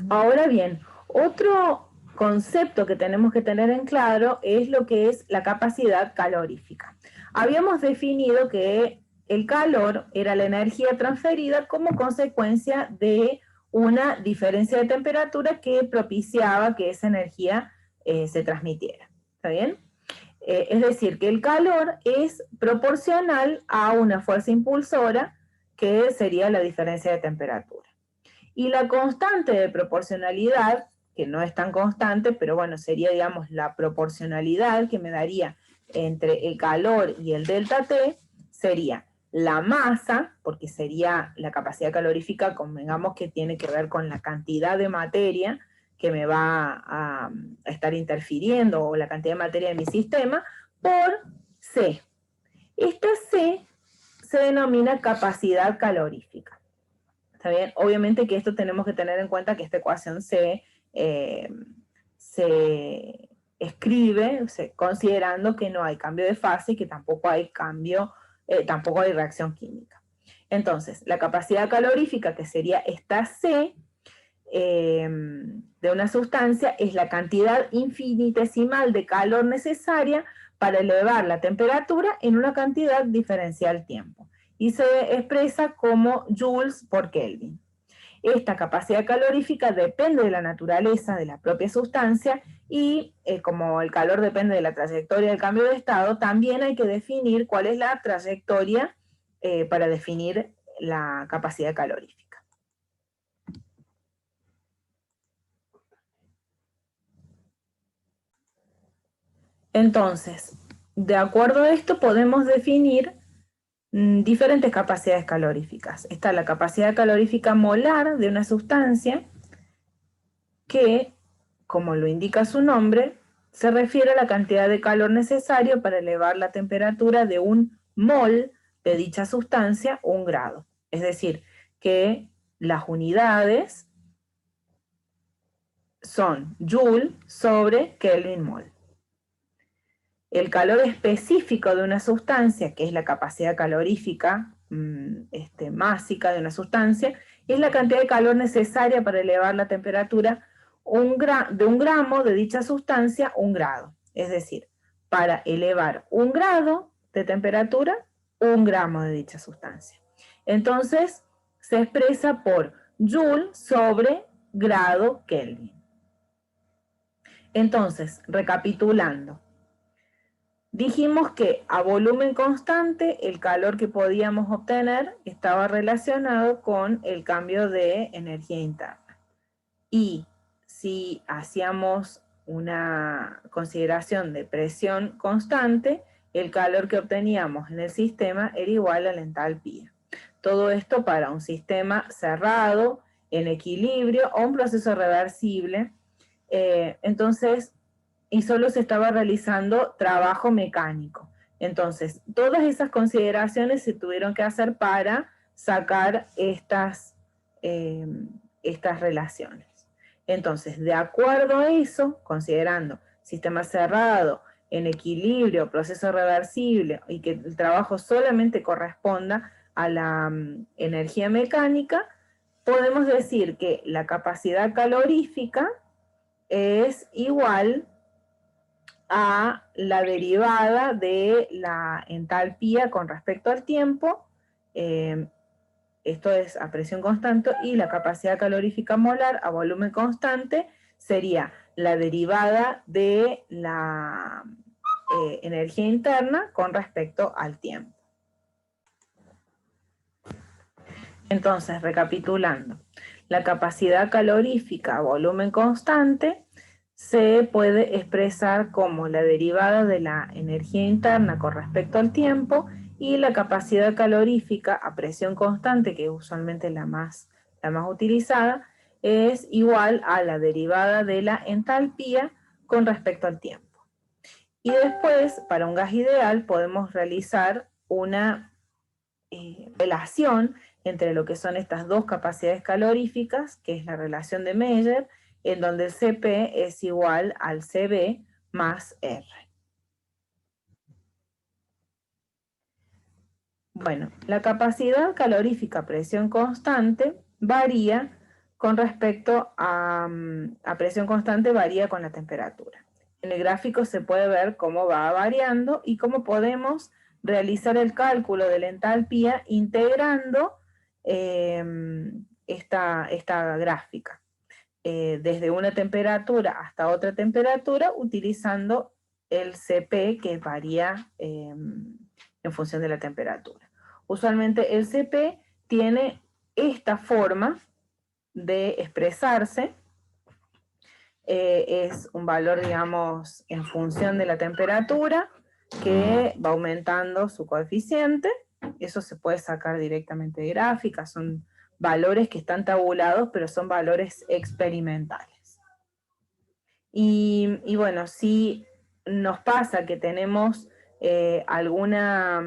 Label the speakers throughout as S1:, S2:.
S1: Ahora bien, otro concepto que tenemos que tener en claro es lo que es la capacidad calorífica. Habíamos definido que el calor era la energía transferida como consecuencia de una diferencia de temperatura que propiciaba que esa energía se transmitiera. ¿Está bien? Es decir, que el calor es proporcional a una fuerza impulsora que sería la diferencia de temperatura. Y la constante de proporcionalidad, que no es tan constante, pero bueno, sería, digamos, la proporcionalidad que me daría entre el calor y el delta T, sería la masa, porque sería la capacidad calorífica, digamos que tiene que ver con la cantidad de materia que me va a estar interfiriendo, o la cantidad de materia de mi sistema, por C. Esta C se denomina capacidad calorífica. ¿Está bien? Obviamente que esto tenemos que tener en cuenta que esta ecuación se escribe considerando que no hay cambio de fase y que tampoco hay tampoco hay reacción química. Entonces, la capacidad calorífica, que sería esta C de una sustancia, es la cantidad infinitesimal de calor necesaria para elevar la temperatura en una cantidad diferencial tiempo. Y se expresa como joules por Kelvin. Esta capacidad calorífica depende de la naturaleza de la propia sustancia y como el calor depende de la trayectoria del cambio de estado, también hay que definir cuál es la trayectoria para definir la capacidad calorífica. Entonces, de acuerdo a esto podemos definir diferentes capacidades caloríficas. Está la capacidad calorífica molar de una sustancia que, como lo indica su nombre, se refiere a la cantidad de calor necesario para elevar la temperatura de un mol de dicha sustancia 1 grado. Es decir, que las unidades son Joule sobre Kelvin mol. El calor específico de una sustancia, que es la capacidad calorífica másica de una sustancia, es la cantidad de calor necesaria para elevar la temperatura de 1 gramo de dicha sustancia 1 grado. Es decir, para elevar 1 grado de temperatura, 1 gramo de dicha sustancia. Entonces, se expresa por Joule sobre grado Kelvin. Entonces, recapitulando, dijimos que a volumen constante el calor que podíamos obtener estaba relacionado con el cambio de energía interna. Y si hacíamos una consideración de presión constante, el calor que obteníamos en el sistema era igual a la entalpía. Todo esto para un sistema cerrado, en equilibrio o un proceso reversible. Entonces, y solo se estaba realizando trabajo mecánico. Entonces, todas esas consideraciones se tuvieron que hacer para sacar estas relaciones. Entonces, de acuerdo a eso, considerando sistema cerrado, en equilibrio, proceso reversible, y que el trabajo solamente corresponda a la energía mecánica, podemos decir que la capacidad calorífica es igual a la derivada de la entalpía con respecto al tiempo, esto es a presión constante, y la capacidad calorífica molar a volumen constante sería la derivada de la energía interna con respecto al tiempo. Entonces, recapitulando, la capacidad calorífica a volumen constante se puede expresar como la derivada de la energía interna con respecto al tiempo, y la capacidad calorífica a presión constante, que es usualmente la más utilizada, es igual a la derivada de la entalpía con respecto al tiempo. Y después, para un gas ideal, podemos realizar una relación entre lo que son estas dos capacidades caloríficas, que es la relación de Meyer, en donde el Cp es igual al Cv más R. Bueno, la capacidad calorífica a presión constante varía con respecto a presión constante varía con la temperatura. En el gráfico se puede ver cómo va variando y cómo podemos realizar el cálculo de la entalpía integrando esta gráfica. Desde una temperatura hasta otra temperatura utilizando el CP que varía en función de la temperatura. Usualmente el CP tiene esta forma de expresarse, es un valor, digamos, en función de la temperatura que va aumentando su coeficiente. Eso se puede sacar directamente de gráficas, son valores que están tabulados, pero son valores experimentales. Y bueno, si nos pasa que tenemos alguna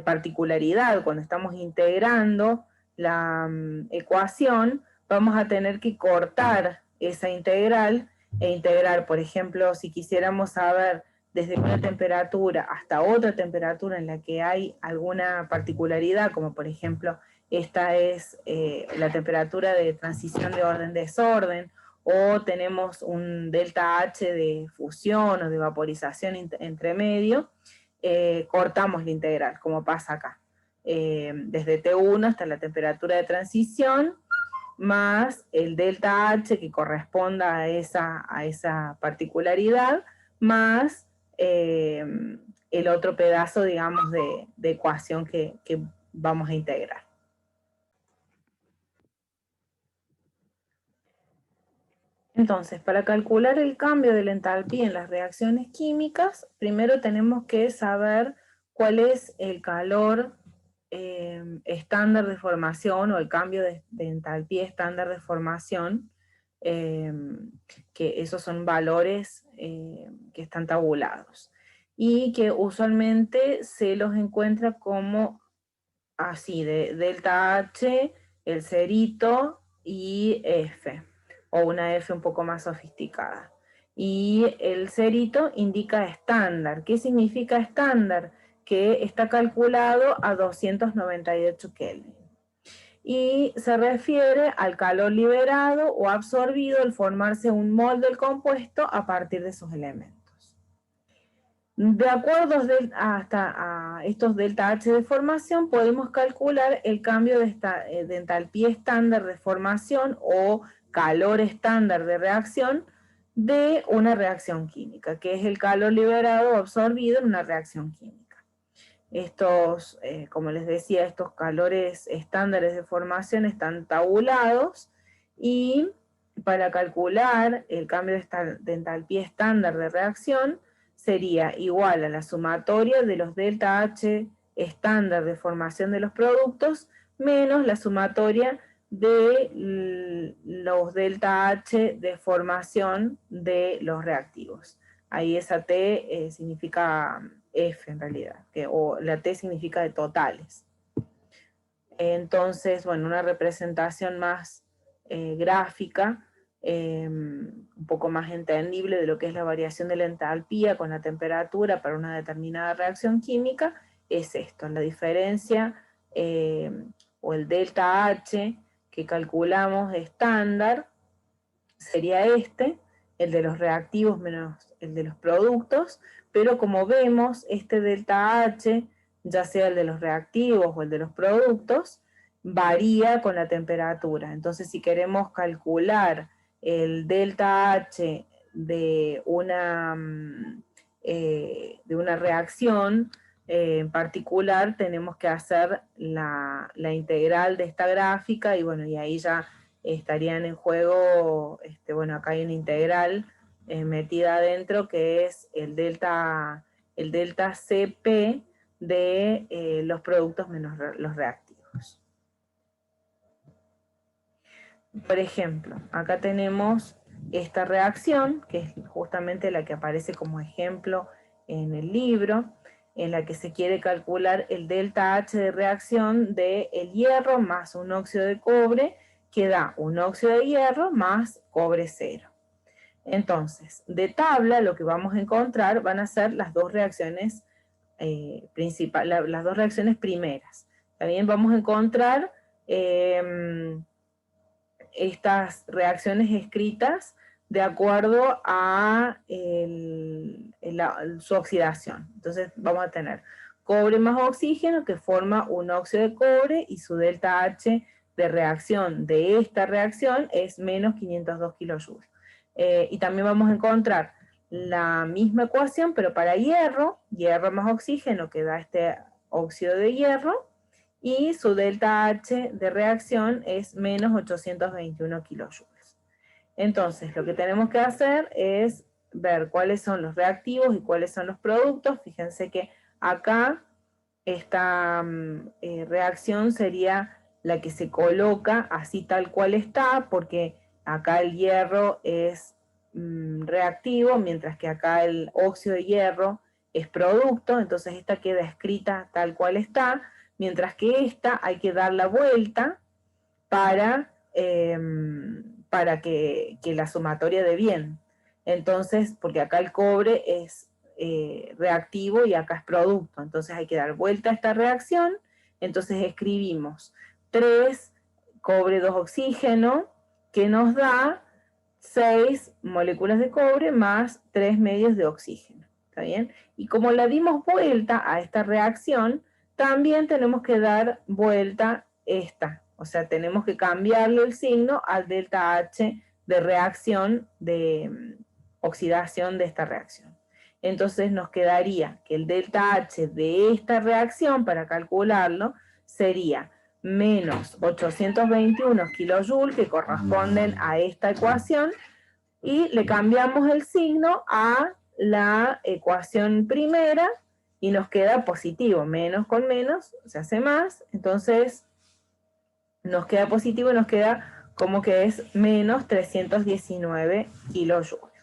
S1: particularidad cuando estamos integrando la ecuación, vamos a tener que cortar esa integral e integrar, por ejemplo, si quisiéramos saber desde una temperatura hasta otra temperatura en la que hay alguna particularidad, como por ejemplo esta es la temperatura de transición de orden-desorden, o tenemos un delta H de fusión o de vaporización entre medio, cortamos la integral, como pasa acá. Desde T1 hasta la temperatura de transición, más el delta H que corresponda a esa particularidad, más el otro pedazo, digamos, de ecuación que vamos a integrar. Entonces, para calcular el cambio de la entalpía en las reacciones químicas, primero tenemos que saber cuál es el calor estándar de formación o el cambio de entalpía estándar de formación, que esos son valores que están tabulados y que usualmente se los encuentra como así, de delta H, el cerito y F, o una F un poco más sofisticada. Y el cerito indica estándar. ¿Qué significa estándar? Que está calculado a 298 Kelvin. Y se refiere al calor liberado o absorbido al formarse un mol del compuesto a partir de sus elementos. De acuerdo a estos delta H de formación, podemos calcular el cambio de entalpía estándar de formación o calor estándar de reacción de una reacción química, que es el calor liberado o absorbido en una reacción química. Estos, como les decía, estos calores estándares de formación están tabulados y para calcular el cambio de entalpía estándar de reacción sería igual a la sumatoria de los delta H estándar de formación de los productos menos la sumatoria de los delta H de formación de los reactivos. Ahí esa T significa F en realidad, o la T significa de totales. Entonces, bueno, una representación más gráfica, un poco más entendible de lo que es la variación de la entalpía con la temperatura para una determinada reacción química, es esto, la diferencia o el delta H que calculamos estándar sería este, el de los reactivos menos el de los productos, pero como vemos, este delta H, ya sea el de los reactivos o el de los productos, varía con la temperatura. Entonces, si queremos calcular el delta H de una reacción en particular, tenemos que hacer la integral de esta gráfica y bueno, y ahí ya estarían en juego, bueno, acá hay una integral metida adentro que es el delta CP de los productos menos los reactivos. Por ejemplo, acá tenemos esta reacción, que es justamente la que aparece como ejemplo en el libro, en la que se quiere calcular el delta H de reacción del hierro más un óxido de cobre, que da un óxido de hierro más cobre cero. Entonces, de tabla lo que vamos a encontrar van a ser las dos reacciones principales, las dos reacciones primeras. También vamos a encontrar estas reacciones escritas de acuerdo a su oxidación. Entonces vamos a tener cobre más oxígeno que forma un óxido de cobre y su delta H de reacción de esta reacción es menos 502 kilojoules. Y también vamos a encontrar la misma ecuación, pero para hierro, hierro más oxígeno que da este óxido de hierro, y su delta H de reacción es menos 821 kilojoules. Entonces, lo que tenemos que hacer es ver cuáles son los reactivos y cuáles son los productos. Fíjense que acá esta reacción sería la que se coloca así tal cual está, porque acá el hierro es reactivo, mientras que acá el óxido de hierro es producto, entonces esta queda escrita tal cual está, mientras que esta hay que dar la vuelta para que la sumatoria dé bien. Entonces, porque acá el cobre es reactivo y acá es producto, entonces hay que dar vuelta a esta reacción, entonces escribimos 3 cobre 2 oxígeno, que nos da 6 moléculas de cobre más 3 medios de oxígeno, ¿está bien? Y como la dimos vuelta a esta reacción, también tenemos que dar vuelta esta, o sea, tenemos que cambiarle el signo al delta H de reacción, de oxidación de esta reacción. Entonces nos quedaría que el delta H de esta reacción, para calcularlo, sería menos 821 kilojoules, que corresponden a esta ecuación, y le cambiamos el signo a la ecuación primera, y nos queda positivo, menos con menos se hace más, entonces nos queda positivo y nos queda como que es menos 319 kilojoules.